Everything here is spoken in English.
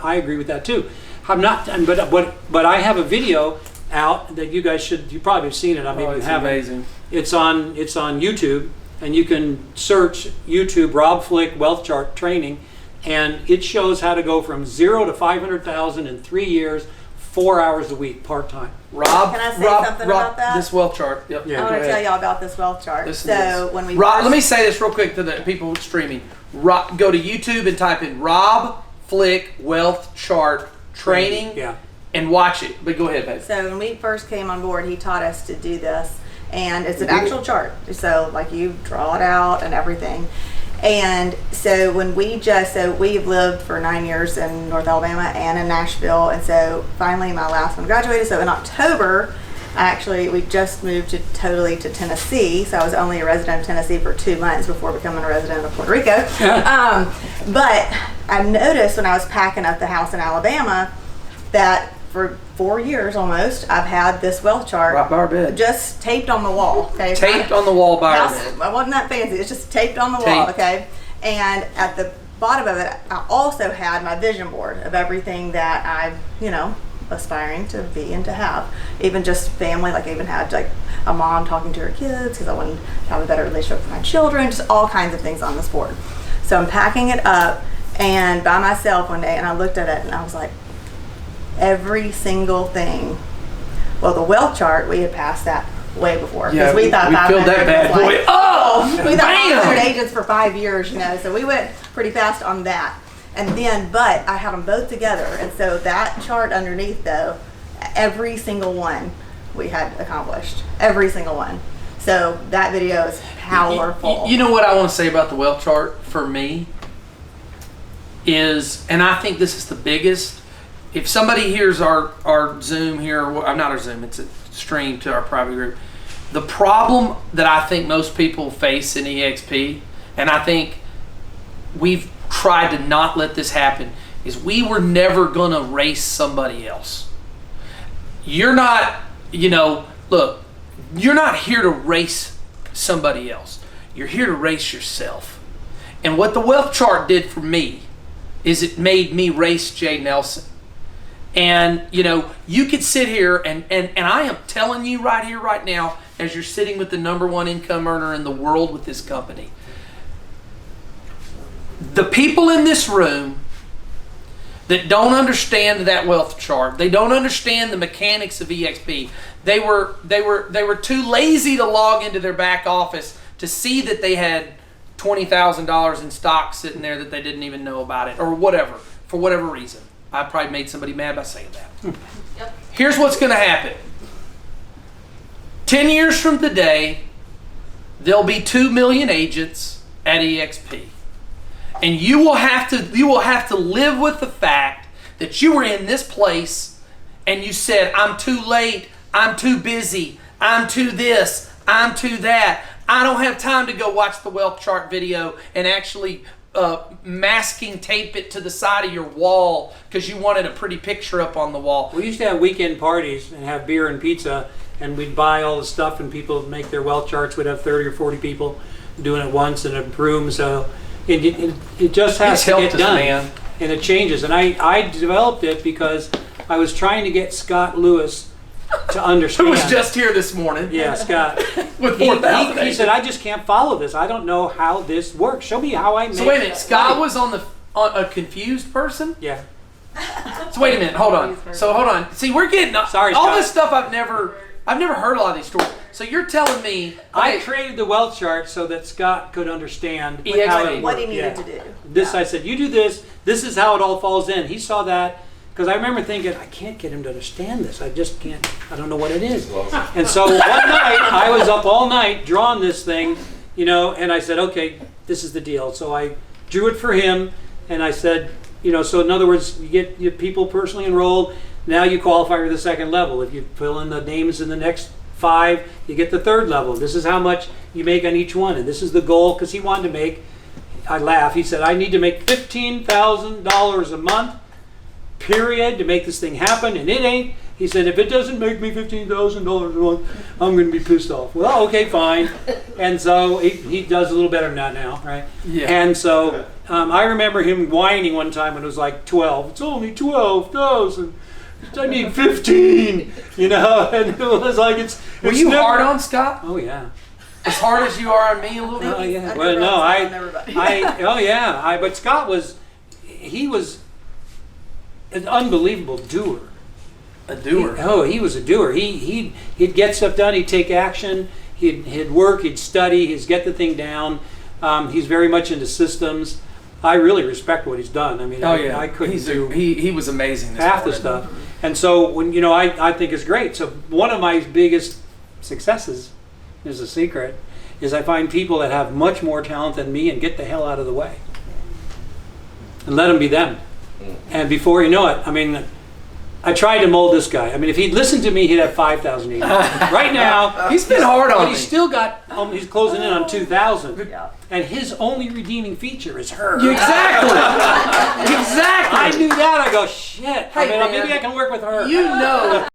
I agree with that too. I'm not, but I have a video out that you guys should, you probably have seen it. I mean, it's amazing. It's on YouTube, and you can search YouTube Rob Flick Wealth Chart Training, and it shows how to go from 0 to 500,000 in 3 years, 4 hours a week, part-time. Rob, can I say something about that? This wealth chart. Yep. Yeah, I want to tell y'all about this wealth chart. When we let me say this real quick to the people streaming. Go to YouTube and type in Rob Flick Wealth Chart Training. Yeah. And watch it. But go ahead, babe. So when we first came on board, he taught us to do this, and it's an actual chart. So like you draw it out and everything. And so when we've lived for 9 years in North Alabama and in Nashville, and so finally my last one graduated. So in October, we just moved totally to Tennessee. So I was only a resident of Tennessee for 2 months before becoming a resident of Puerto Rico. But I noticed when I was packing up the house in Alabama that for 4 years almost, I've had this wealth chart right by our bed, just taped on the wall. Okay, taped on the wall by our bed. I wasn't that fancy. It's just taped on the wall. Okay, and at the bottom of it, I also had my vision board of everything that I'm, aspiring to be and to have. Even just family, like I even had like a mom talking to her kids because I wanted to have a better relationship with my children. Just all kinds of things on this board. So I'm packing it up and by myself one day, and I looked at it and I was like, every single thing. Well, the wealth chart, we had passed that way before because we thought 500 that bad boy. We thought 500 agents for 5 years, so we went pretty fast on that. And then, but I had them both together, and so that chart underneath, though, every single one we had accomplished, every single one. So that video is powerful. You know what I want to say about the wealth chart for me is, and I think this is the biggest. If somebody hears our Zoom here, not our Zoom, it's a stream to our private group. The problem that I think most people face in EXP, and I think we've tried to not let this happen, is we were never going to race somebody else. You're not, look, you're not here to race somebody else. You're here to race yourself. And what the wealth chart did for me is it made me race Jay Nelson. And you could sit here and I am telling you right here, right now, as you're sitting with the #1 income earner in the world with this company, the people in this room that don't understand that wealth chart, they don't understand the mechanics of EXP. They were too lazy to log into their back office to see that they had $20,000 in stock sitting there that they didn't even know about it, or whatever, for whatever reason. I probably made somebody mad by saying that. Yep. Here's what's going to happen. 10 years from today, there'll be 2 million agents at EXP. And you will have to live with the fact that you were in this place and you said, I'm too late, I'm too busy, I'm too this, I'm too that. I don't have time to go watch the wealth chart video and actually masking tape it to the side of your wall because you wanted a pretty picture up on the wall. We used to have weekend parties and have beer and pizza, and we'd buy all the stuff and people would make their wealth charts. We'd have 30 or 40 people doing it once in a room. So it just has to get done, man. And it changes. And I developed it because I was trying to get Scott Lewis to understand. Who was just here this morning. Yeah, Scott. With 4,000 he said, I just can't follow this. I don't know how this works. Show me how I make it. So wait a minute, Scott was on a confused person? Yeah. So wait a minute, hold on. So hold on. See, we're getting Sorry, all Scott. this stuff I've never heard a lot of these stories. So you're telling me I created the wealth chart so that Scott could understand what he needed to do. I said, you do this. This is how it all falls in. He saw that. Because I remember thinking, I can't get him to understand this. I just can't. I don't know what it is. And so one night, I was up all night drawing this thing, and I said, okay, this is the deal. So I drew it for him, and I said, so in other words, you get your people personally enrolled. Now you qualify for the second level. If you fill in the names in the next 5, you get the third level. This is how much you make on each one. And this is the goal, because he wanted to make, I laugh, he said, I need to make $15,000 a month. Period, to make this thing happen, and it ain't. He said, if it doesn't make me $15,000 a month, I'm going to be pissed off. Well, okay, fine. And so he does a little better than that now, right? Yeah. And so I remember him whining one time when it was like 12. It's only 12,000. I need 15. You know, and it was like Were you hard on Scott? Oh yeah. As hard as you are on me a little bit? Oh yeah. Under Well, no, everybody. oh yeah. But Scott was an unbelievable doer. A doer. He was a doer. He'd get stuff done. He'd take action. He'd work. He'd study. He'd get the thing down. He's very much into systems. I really respect what he's done. I mean, I couldn't do he was amazing. half the stuff. And so when I think it's great. So one of my biggest successes, is a secret, is I find people that have much more talent than me and get the hell out of the way and let them be them. And before you know it, I mean, I tried to mold this guy. I mean, if he'd listened to me, he'd have 5,000 emails. Right now, he's been hard on but me. he's still got. He's closing in on 2,000. Yeah. And his only redeeming feature is her. Exactly. Exactly. I knew that. I go, shit. Hey, I mean, man. maybe I can work with her. You know